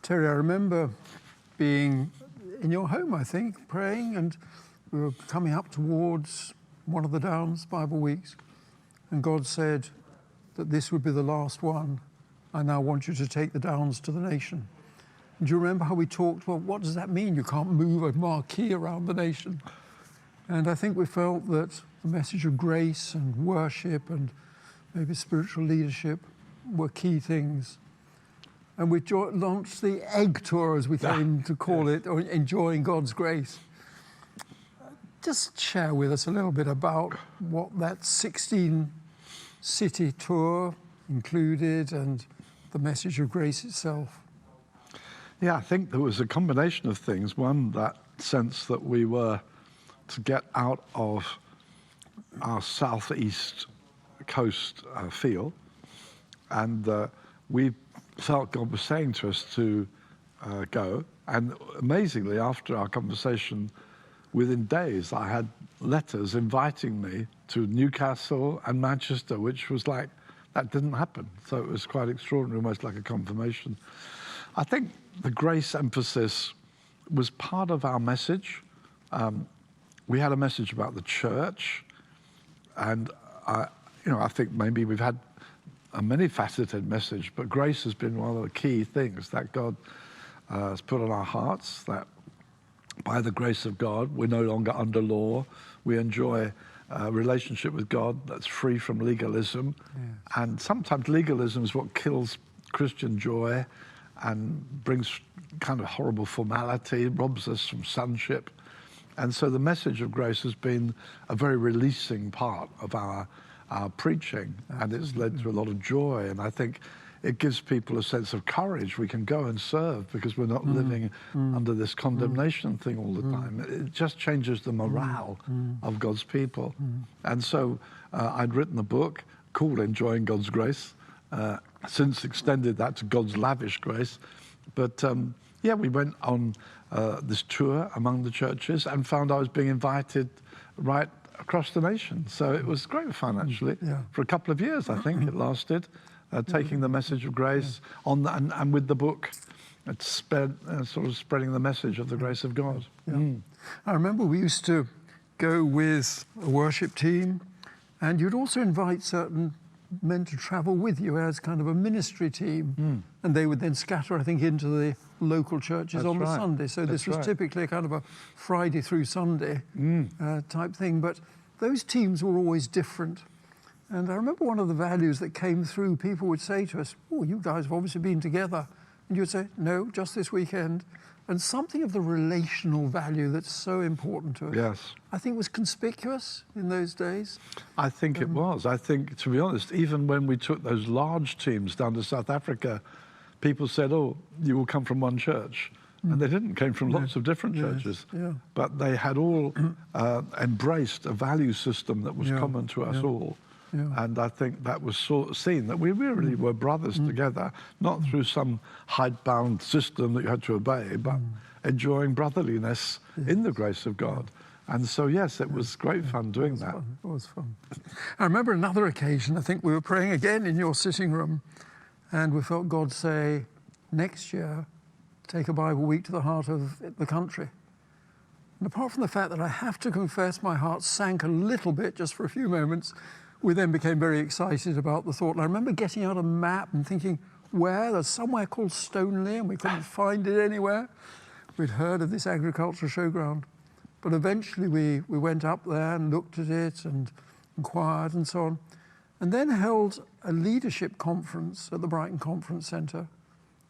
Terry, I remember being in your home, I think, praying, and we were coming up towards one of the Downs Bible weeks, and God said that this would be the last one. I now want you to take the Downs to the nation. And do you remember how we talked, well, what does that mean? You can't move a marquee around the nation. And I think we felt that the message of grace and worship and maybe spiritual leadership were key things. And we launched the egg tour, as we came to call it, or enjoying God's grace. Just share with us a little bit about what that 16-city tour included and the message of grace itself. Yeah, I think there was a combination of things. One, that sense that we were to get out of our southeast coast feel, and we felt God was saying to us to go. And amazingly, after our conversation, within days, I had letters inviting me to Newcastle and Manchester, which was like, that didn't happen. So it was quite extraordinary, almost like a confirmation. I think the grace emphasis was part of our message. We had a message about the church, and I think maybe we've had a many-faceted message, but grace has been one of the key things that God has put on our hearts, that by the grace of God, we're no longer under law. We enjoy a relationship with God that's free from legalism. Yes. And sometimes legalism is what kills Christian joy and brings kind of horrible formality, robs us from sonship. And so the message of grace has been a very releasing part of our preaching, and it's led to a lot of joy. And I think it gives people a sense of courage. We can go and serve because we're not living under this condemnation thing all the time. It just changes the morale of God's people. And so I'd written a book called Enjoying God's Grace, since extended that to God's lavish grace. But yeah, we went on this tour among the churches and found I was being invited right across the nation. So it was great fun, actually. Yeah. For a couple of years, I think it lasted, taking the message of grace on and with the book, it's sort of spreading the message of the grace of God. Yeah. I remember we used to go with a worship team, and you'd also invite certain men to travel with you as kind of a ministry team, and they would then scatter, I think, into the local churches on the Sunday. So this was typically a kind of a Friday through Sunday type thing, but those teams were always different. And I remember one of the values that came through, people would say to us, oh, you guys have obviously been together. And you'd say, no, just this weekend. And something of the relational value that's so important to us, yes, I think was conspicuous in those days. I think it was. I think, to be honest, even when we took those large teams down to South Africa, people said, oh, you will come from one church. And they didn't, came from lots of different churches. Yeah. But they had all embraced a value system that was common to us all. Yeah. And I think that was seen, that we really were brothers together, not through some hidebound system that you had to obey, but enjoying brotherliness in the grace of God. And so, yes, it was great fun doing that. It was fun. I remember another occasion, I think we were praying again in your sitting room, and we felt God say, next year, take a Bible week to the heart of the country. And apart from the fact that I have to confess my heart sank a little bit just for a few moments, we then became very excited about the thought. And I remember getting out a map and thinking, where? There's somewhere called Stoneleigh, and we couldn't find it anywhere. We'd heard of this agricultural showground. But eventually we went up there and looked at it and inquired and so on. And then held a leadership conference at the Brighton Conference Centre,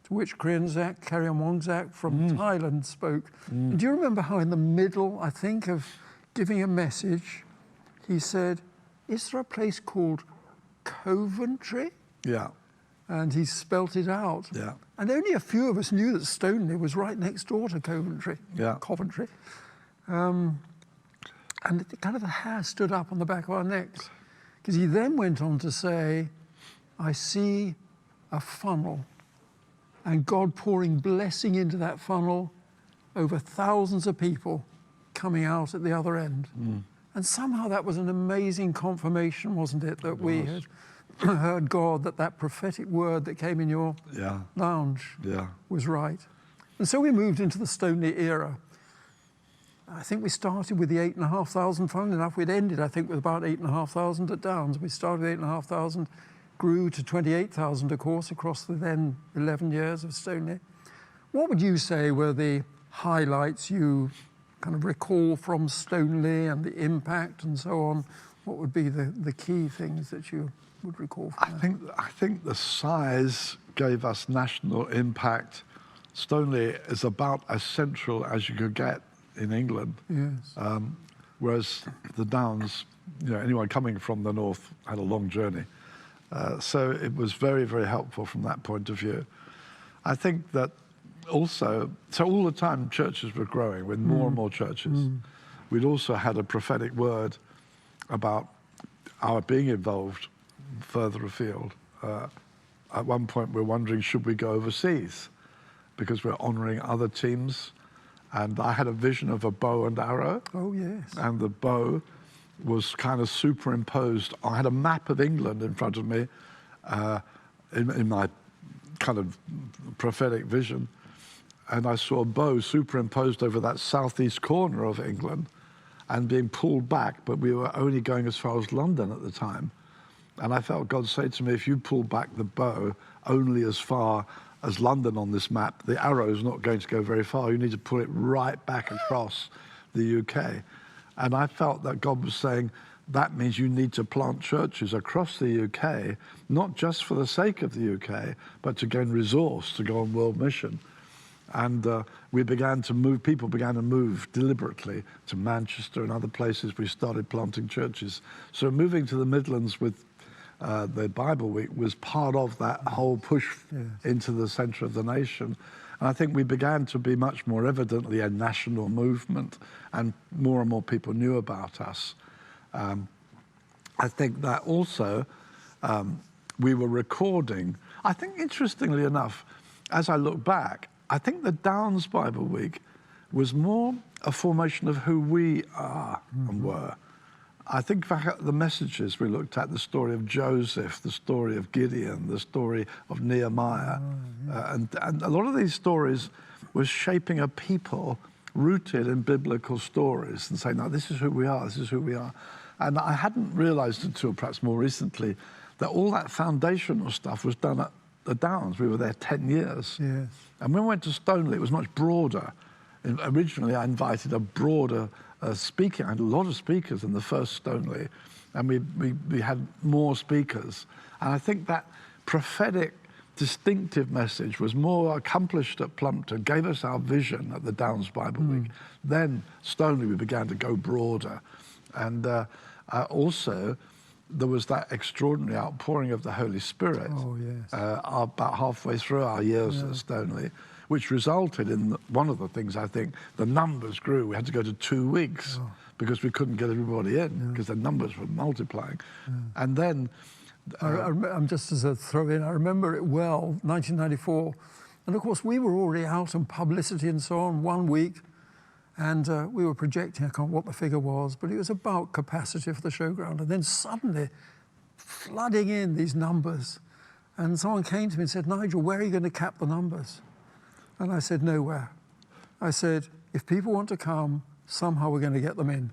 to which Krianzak Karyamongzak from Thailand spoke. And do you remember how in the middle, I think, of giving a message, he said, is there a place called Coventry? Yeah. And he spelt it out. Yeah. And only a few of us knew that Stoneleigh was right next door to Coventry. Yeah. Coventry. And kind of the hair stood up on the back of our necks. Because he then went on to say, I see a funnel, and God pouring blessing into that funnel over thousands of people coming out at the other end. And somehow that was an amazing confirmation, wasn't it? That we had heard God, that prophetic word that came in your lounge was right. And so we moved into the Stoneleigh era. I think we started with the 8,500, funnily enough. We'd ended, I think, with about 8,500 at Downs. We started with 8,500, grew to 28,000, of course, across the then 11 years of Stoneleigh. What would you say were the highlights you kind of recall from Stoneleigh and the impact and so on? What would be the key things that you would recall from that? I think the size gave us national impact. Stoneleigh is about as central as you could get in England. Yes. Whereas the Downs, anyone coming from the north had a long journey. So it was very, very helpful from that point of view. I think that also, so all the time churches were growing with more and more churches. We'd also had a prophetic word about our being involved further afield. At one point we're wondering, should we go overseas? Because we're honouring other teams. And I had a vision of a bow and arrow. Oh, yes. And the bow was kind of superimposed. I had a map of England in front of me in my kind of prophetic vision. And I saw a bow superimposed over that southeast corner of England and being pulled back, but we were only going as far as London at the time. And I felt God say to me, if you pull back the bow only as far as London on this map, the arrow is not going to go very far. You need to pull it right back across the UK. And I felt that God was saying, that means you need to plant churches across the UK, not just for the sake of the UK, but to gain resource to go on world mission. And we began to move, people began to move deliberately to Manchester and other places. We started planting churches. So moving to the Midlands with the Bible Week was part of that whole push into the centre of the nation. And I think we began to be much more evidently a national movement, and more people knew about us. I think that also we were recording. I think, interestingly enough, as I look back, I think the Downs Bible Week was more a formation of who we are and were. I think back at the messages we looked at, the story of Joseph, the story of Gideon, the story of Nehemiah. And a lot of these stories was shaping a people rooted in biblical stories and saying, no, this is who we are, this is who we are. And I hadn't realized until perhaps more recently that all that foundational stuff was done at the Downs. We were there 10 years. Yes. And when we went to Stoneleigh, it was much broader. And originally, I invited a broader speaking. I had a lot of speakers in the first Stoneleigh, and we had more speakers. And I think that prophetic, distinctive message was more accomplished at Plumpton, gave us our vision at the Downs Bible Week. Then Stoneleigh, we began to go broader. And also, there was that extraordinary outpouring of the Holy Spirit about halfway through our years at Stoneleigh, which resulted in one of the things, I think, the numbers grew. We had to go to 2 weeks because we couldn't get everybody in because the numbers were multiplying. And then... I'm just as a throw in, I remember it well, 1994. And of course, we were already out on publicity and so on 1 week. And we were projecting, I can't remember what the figure was, but it was about capacity for the showground. And then suddenly, flooding in these numbers. And someone came to me and said, Nigel, where are you going to cap the numbers? And I said, nowhere. I said, if people want to come, somehow we're going to get them in.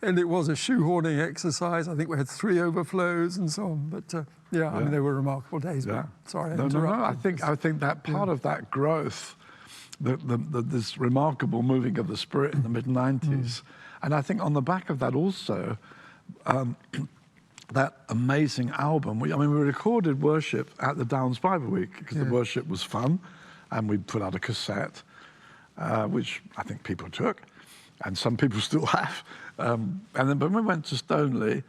And it was a shoehorning exercise. I think we had 3 overflows and so on. But I mean, they were remarkable days. But sorry, I interrupted. I think that part of that growth, this remarkable moving of the Spirit in the mid-90s. And I think on the back of that also, that amazing album. We recorded worship at the Downs Bible Week because the worship was fun, and we put out a cassette, which I think people took, and some people still have. And then when we went to Stoneleigh,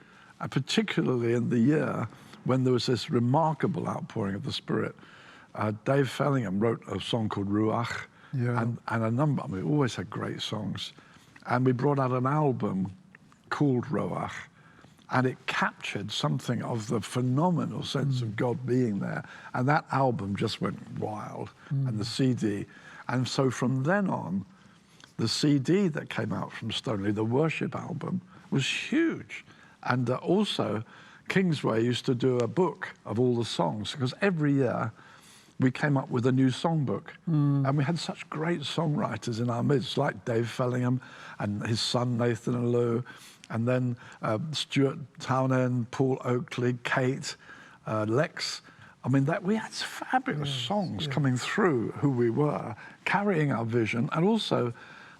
particularly in the year when there was this remarkable outpouring of the Spirit, Dave Fellingham wrote a song called Ruach, and a number, we always had great songs. And we brought out an album called Ruach, and it captured something of the phenomenal sense of God being there. And that album just went wild, and the CD. And so from then on, the CD that came out from Stoneleigh, the worship album, was huge. And also, Kingsway used to do a book of all the songs, because every year we came up with a new songbook. And we had such great songwriters in our midst, like Dave Fellingham and his son Nathan and Lou, and then Stuart Townend, Paul Oakley, Kate, Lex. I mean, we had fabulous songs coming through who we were, carrying our vision. And also,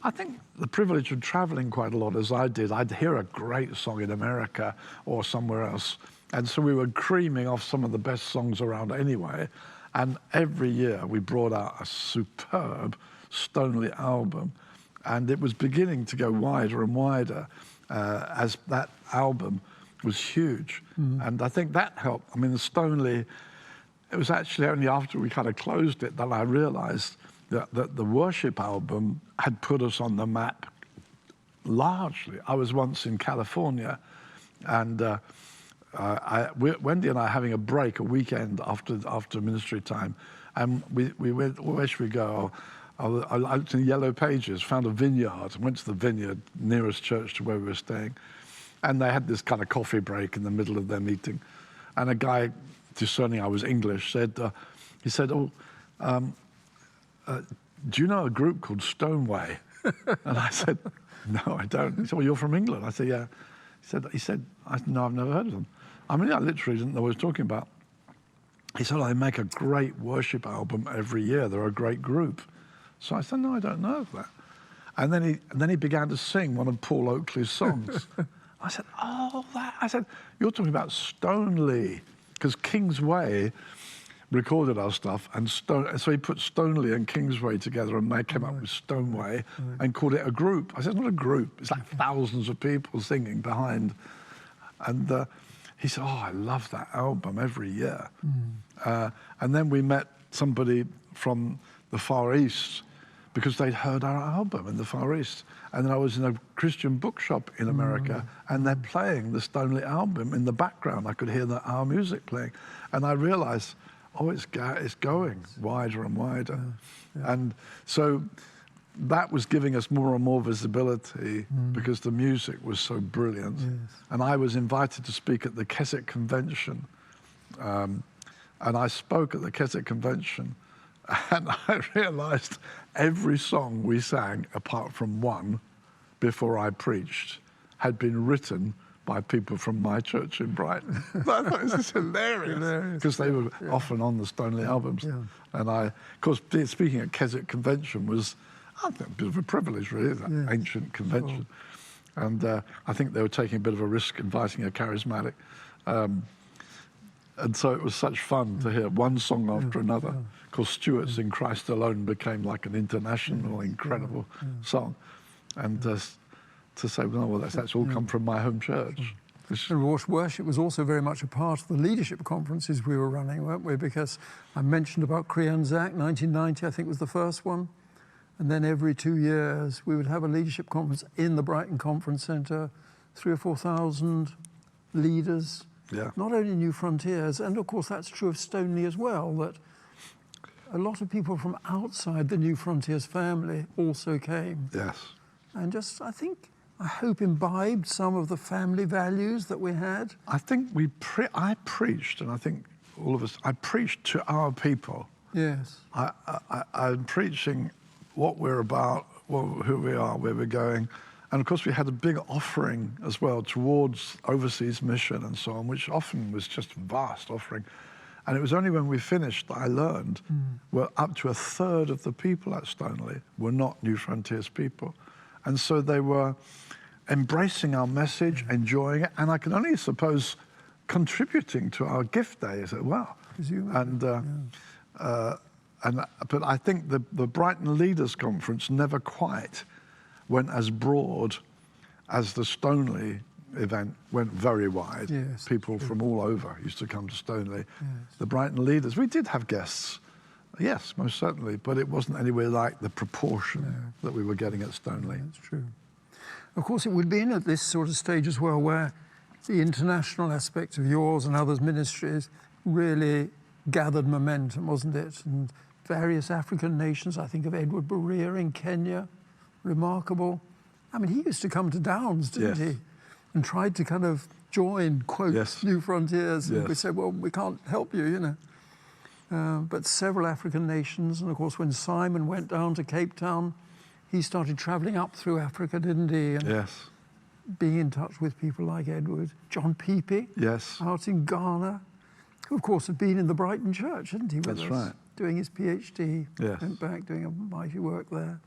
I think the privilege of traveling quite a lot, as I did, I'd hear a great song in America or somewhere else. And so we were creaming off some of the best songs around anyway. And every year we brought out a superb Stoneleigh album. And it was beginning to go wider and wider as that album was huge. And I think that helped. I mean, the Stoneleigh, it was actually only after we kind of closed it that I realized that the worship album had put us on the map largely. I was once in California, and Wendy and I having a break, a weekend after ministry time, and we went, where should we go? I looked in the Yellow Pages, found a vineyard, went to the vineyard nearest church to where we were staying, and they had this kind of coffee break in the middle of their meeting, and a guy, discerning I was English, said, he said, do you know a group called Stoneway? And I said, no, I don't. He said, well, you're from England. I said, yeah. He said, no, I've never heard of them. I mean, I literally didn't know what he was talking about. He said, they make a great worship album every year. They're a great group. So I said, no, I don't know that. And then he began to sing one of Paul Oakley's songs. I said, oh, that. I said, you're talking about Stoneleigh, because Kingsway recorded our stuff, and so he put Stoneleigh and Kingsway together and came up with Stoneway and called it a group. I said, it's not a group. It's like thousands of people singing behind. And he said, oh, I love that album every year. And then we met somebody from the Far East because they'd heard our album in the Far East. And then I was in a Christian bookshop in America, and they're playing the Stoneleigh album in the background. I could hear our music playing. And I realized, oh, it's going wider and wider. And so that was giving us more and more visibility because the music was so brilliant. And I was invited to speak at the Keswick Convention. And I spoke at the Keswick Convention, and I realized every song we sang, apart from one, before I preached, had been written by people from my church in Brighton. I thought this is hilarious, because they were often on the Stoneleigh albums. And of course, speaking at Keswick Convention was, I think, a bit of a privilege, really, that ancient convention. And I think they were taking a bit of a risk inviting a charismatic. And so it was such fun to hear one song after another. Of course, Stuart's In Christ Alone became like an international, incredible song. And to say, well, that's all come from my home church. And worship was also very much a part of the leadership conferences we were running, weren't we? Because I mentioned about Krianzak, 1990, I think was the first one. And then every 2 years, we would have a leadership conference in the Brighton Conference Centre, 3,000 or 4,000 leaders, not only New Frontiers, and of course that's true of Stoneleigh as well, that a lot of people from outside the New Frontiers family also came. And just, I hope imbibed some of the family values that we had. I think I preached, and I think all of us, I preached to our people. I'm preaching what we're about, who we are, where we're going. And of course we had a big offering as well towards overseas mission and so on, which often was just a vast offering. And it was only when we finished that I learned, well, up to a third of the people at Stoneleigh were not New Frontiers people. And so they were embracing our message, enjoying it, and I can only suppose contributing to our gift day as well. But I think the Brighton Leaders Conference never quite went as broad as the Stoneleigh event went very wide. People from all over used to come to Stoneleigh. The Brighton Leaders, we did have guests, yes, most certainly, but it wasn't anywhere like the proportion that we were getting at Stoneleigh. That's true. Of course, it would be in at this sort of stage as well where the international aspect of yours and others' ministries really gathered momentum, wasn't it? And various African nations, I think of Edward Berea in Kenya, remarkable. I mean, he used to come to Downs, didn't he? and tried to kind of join, quote, Yes. New Frontiers. And we Yes. said, well, we can't help you, you know. But several African nations, and of course when Simon went down to Cape Town, he started traveling up through Africa, didn't he? And Yes. being in touch with people like Edward. John Pepe, Yes. out in Ghana, who of course had been in the Brighton Church, hadn't he, with That's us, right. doing his PhD, Yes. went back doing a mighty work there.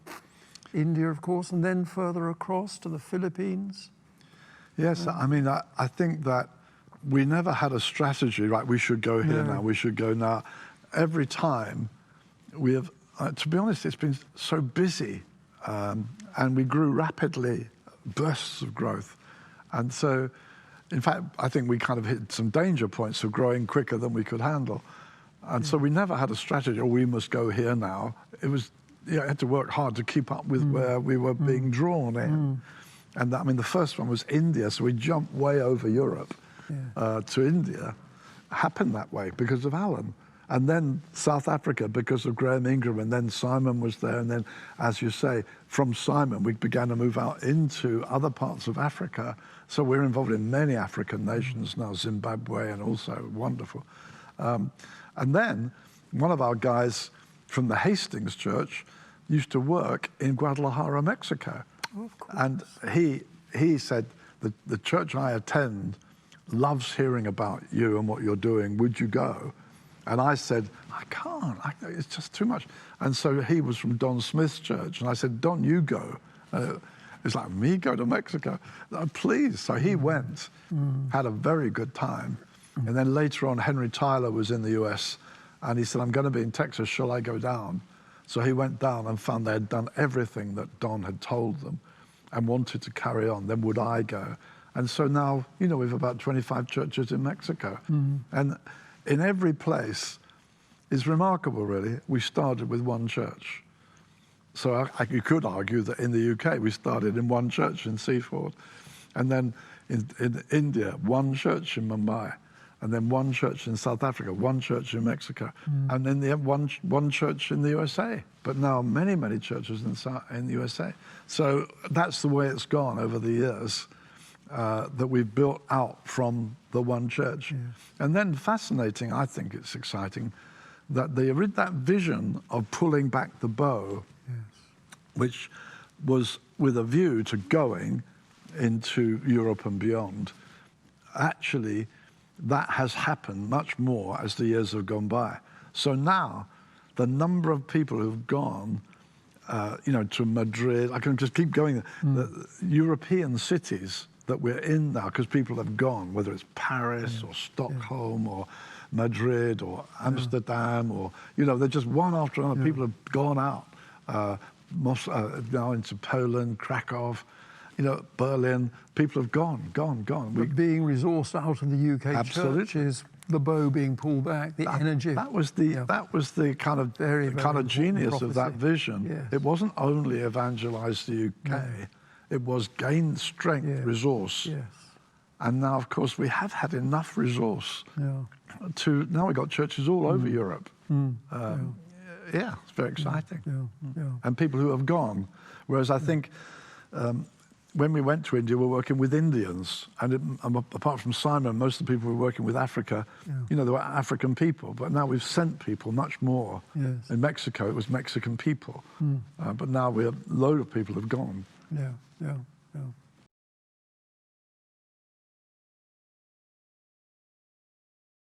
India, of course, and then further across to the Philippines. Yes, I mean, I think that we never had a strategy, right? We should go here No. now, we should go now. Every time we have, to be honest, it's been so busy, and we grew rapidly, bursts of growth. And so, in fact, I think we kind of hit some danger points of growing quicker than we could handle. And so we never had a strategy, oh, we must go here now. It was, you had to work hard to keep up with where we were being drawn in. And I mean, the first one was India, so we jumped way over Europe to India. Happened that way because of Alan. And then South Africa because of Graham Ingram, and then Simon was there. And then, as you say, from Simon, we began to move out into other parts of Africa. So we're involved in many African nations now, Zimbabwe and also wonderful. And then one of our guys from the Hastings Church used to work in Guadalajara, Mexico. Oh, of course. And he said, the church I attend loves hearing about you and what you're doing. Would you go? And I said, I can't. It's just too much. And so he was from Don Smith's church. And I said, Don, you go. It's like, me go to Mexico? Please. So he went, had a very good time. And then later on, Henry Tyler was in the US. And he said, I'm going to be in Texas. Shall I go down? So he went down and found they had done everything that Don had told them and wanted to carry on. Then would I go? And so now, you know, we have about 25 churches in Mexico. And in every place, it's remarkable, really. We started with one church. So you could argue that in the UK, we started in one church in Seaford. And then in India, one church in Mumbai. And then one church in South Africa, one church in Mexico, and then the one church in the USA. But now many, many churches in the USA. So that's the way it's gone over the years, that we've built out from the one church. And then fascinating, I think it's exciting, that that vision of pulling back the bow, which was with a view to going into Europe and beyond, actually, that has happened much more as the years have gone by. So now, the number of people who've gone, to Madrid, I can just keep going, the European cities that we're in now, because people have gone, whether it's Paris or Stockholm or Madrid or Amsterdam or, they're just one after another. People have gone out, now into Poland, Krakow, Berlin. People have gone. But being resourced out of the UK Absolutely. church is the bow being pulled back, the energy. That was the kind of Very, very genius prophecy. of that vision. Yes. It wasn't only evangelize the UK, it was gain strength, resource. Yes. And now, of course, we have had enough resource now we've got churches all over Europe. It's very exciting. And people who have gone. Whereas I think when we went to India, we were working with Indians. And apart from Simon, most of the people we were working with Africa, they were African people. But now we've sent people much more. Yes. In Mexico, it was Mexican people. But now a load of people have gone. Yeah.